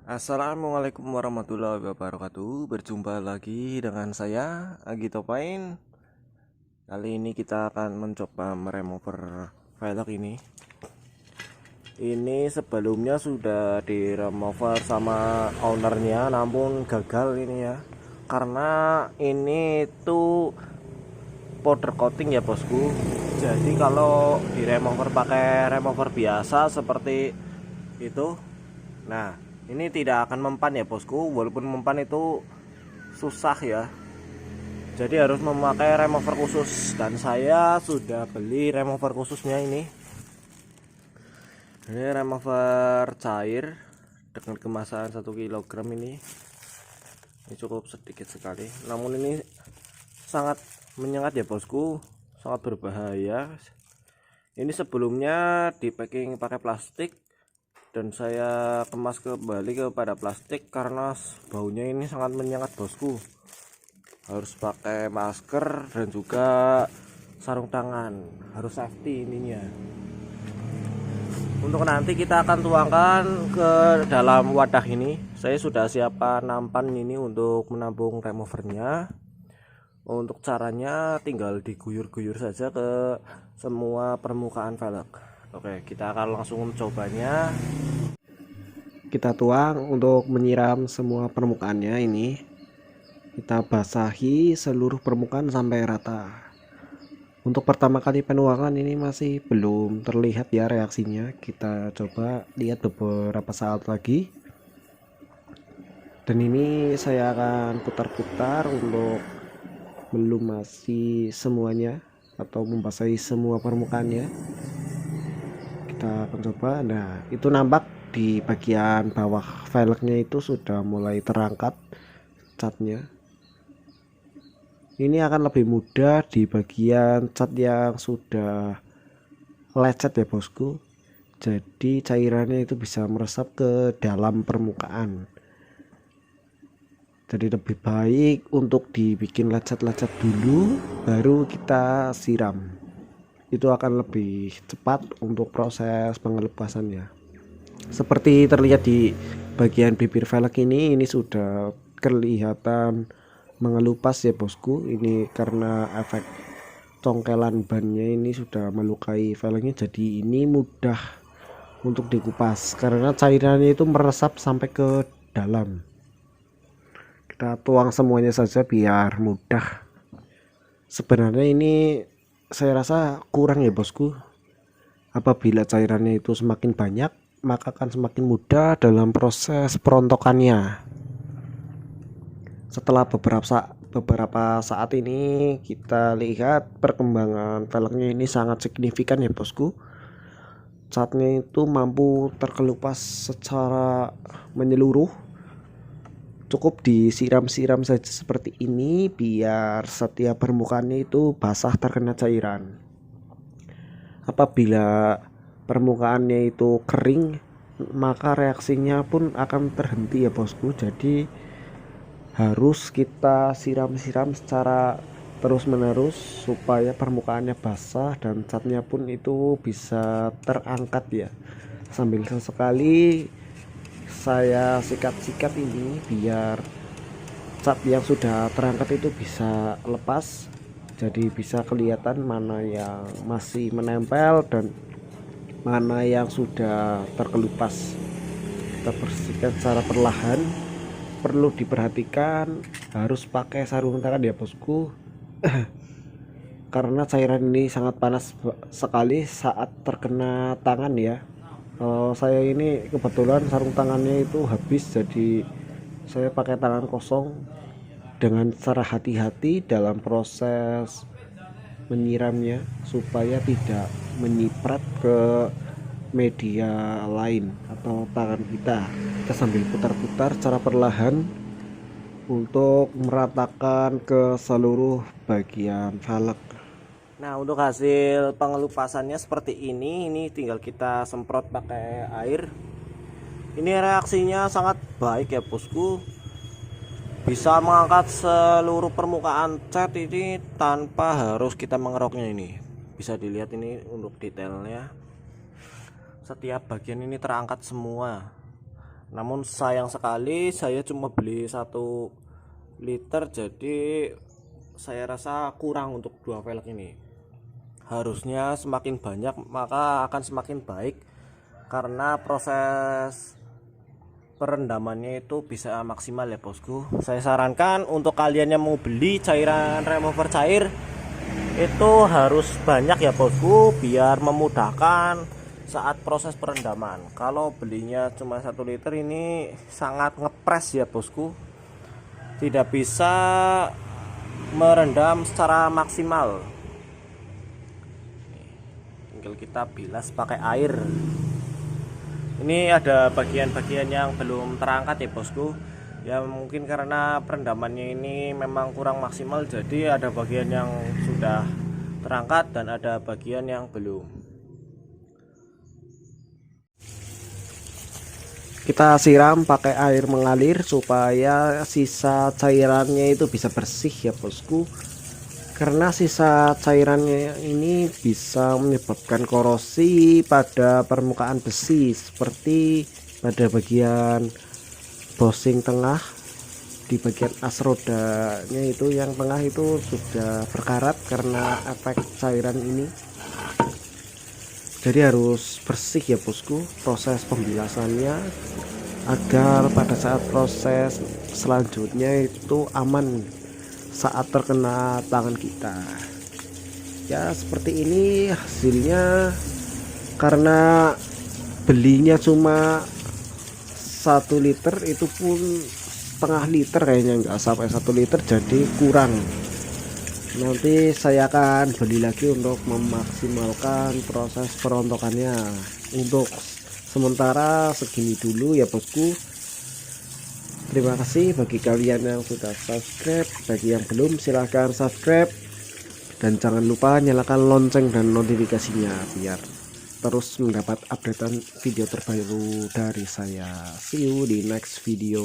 Assalamualaikum warahmatullahi wabarakatuh. Berjumpa lagi dengan saya Agito Pain. Kali ini kita akan mencoba meremover velg ini. Ini sebelumnya sudah diremover sama ownernya, namun gagal ini ya. Karena ini tuh powder coating ya bosku. Jadi kalau diremover pakai remover biasa seperti itu, nah ini tidak akan mempan ya bosku. Walaupun mempan itu susah ya, jadi harus memakai remover khusus, dan saya sudah beli remover khususnya. Ini remover cair dengan kemasan 1 kg. Ini cukup sedikit sekali, namun ini sangat menyengat ya bosku, sangat berbahaya. Ini sebelumnya di packing pakai plastik, dan saya kemas kembali kepada plastik karena baunya ini sangat menyengat bosku. Harus pakai masker dan juga sarung tangan, harus safety ininya. Untuk nanti kita akan tuangkan ke dalam wadah ini. Saya sudah siapkan nampan ini untuk menampung removernya. Untuk caranya tinggal diguyur-guyur saja ke semua permukaan velg. Oke, kita akan langsung mencobanya. Kita tuang untuk menyiram semua permukaannya. Ini kita basahi seluruh permukaan sampai rata. Untuk pertama kali penuangan ini masih belum terlihat ya reaksinya. Kita coba lihat beberapa saat lagi. Dan ini saya akan putar-putar untuk melumasi semuanya atau membasahi semua permukaannya. Kita akan coba. Nah, itu nampak di bagian bawah velgnya itu sudah mulai terangkat catnya. Ini akan lebih mudah di bagian cat yang sudah lecet ya bosku. Jadi cairannya itu bisa meresap ke dalam permukaan. Jadi lebih baik untuk dibikin lecet-lecet dulu, baru kita siram. Itu akan lebih cepat untuk proses pengelupasannya. Seperti terlihat di bagian bibir velg ini sudah kelihatan mengelupas ya bosku. Ini karena efek congkelan bannya ini sudah melukai velgnya, jadi ini mudah untuk dikupas karena cairannya itu meresap sampai ke dalam. Kita tuang semuanya saja biar mudah. Sebenarnya ini saya rasa kurang ya bosku. Apabila cairannya itu semakin banyak, maka akan semakin mudah dalam proses perontokannya. Setelah beberapa saat ini kita lihat perkembangan velgnya ini sangat signifikan ya bosku. Catnya itu mampu terkelupas secara menyeluruh. Cukup disiram-siram saja seperti ini biar setiap permukaannya itu basah terkena cairan. Apabila permukaannya itu kering, maka reaksinya pun akan terhenti ya bosku. Jadi harus kita siram-siram secara terus-menerus supaya permukaannya basah dan catnya pun itu bisa terangkat ya. Sambil sesekali saya sikat-sikat ini biar cat yang sudah terangkat itu bisa lepas. Jadi bisa kelihatan mana yang masih menempel dan mana yang sudah terkelupas. Kita bersihkan secara perlahan. Perlu diperhatikan harus pakai sarung tangan ya bosku. Karena cairan ini sangat panas sekali saat terkena tangan ya. Kalau saya ini kebetulan sarung tangannya itu habis, jadi saya pakai tangan kosong dengan cara hati-hati dalam proses menyiramnya supaya tidak menyiprat ke media lain atau tangan kita. Kita sambil putar-putar secara perlahan untuk meratakan ke seluruh bagian velg. Nah, untuk hasil pengelupasannya seperti ini tinggal kita semprot pakai air. Ini reaksinya sangat baik ya bosku, bisa mengangkat seluruh permukaan cat ini tanpa harus kita mengeroknya. Ini bisa dilihat ini untuk detailnya, setiap bagian ini terangkat semua. namun sayang sekali saya cuma beli 1 liter, jadi saya rasa kurang untuk 2 velg ini. Harusnya semakin banyak maka akan semakin baik, karena proses perendamannya itu bisa maksimal ya bosku. Saya sarankan untuk kalian yang mau beli cairan remover cair itu harus banyak ya bosku, biar memudahkan saat proses perendaman. Kalau belinya cuma 1 liter ini sangat ngepres ya bosku, tidak bisa merendam secara maksimal. Tinggal kita bilas pakai air. Ini ada bagian-bagian yang belum terangkat ya bosku, ya mungkin karena perendamannya ini memang kurang maksimal, jadi ada bagian yang sudah terangkat dan ada bagian yang belum. Kita siram pakai air mengalir supaya sisa cairannya itu bisa bersih ya bosku, karena sisa cairannya ini bisa menyebabkan korosi pada permukaan besi, seperti pada bagian bosing tengah. Di bagian as rodanya itu yang tengah itu sudah berkarat karena efek cairan ini, jadi harus bersih ya bosku proses pembilasannya, agar pada saat proses selanjutnya itu aman saat terkena tangan kita. Ya seperti ini hasilnya, karena belinya cuma 1 liter, itu pun setengah liter kayaknya, nggak sampai 1 liter, jadi kurang. Nanti saya akan beli lagi untuk memaksimalkan proses perontokannya. Untuk sementara segini dulu ya bosku. Terima kasih bagi kalian yang sudah subscribe, bagi yang belum silahkan subscribe, dan jangan lupa nyalakan lonceng dan notifikasinya biar terus mendapat updatean video terbaru dari saya. See you di next video.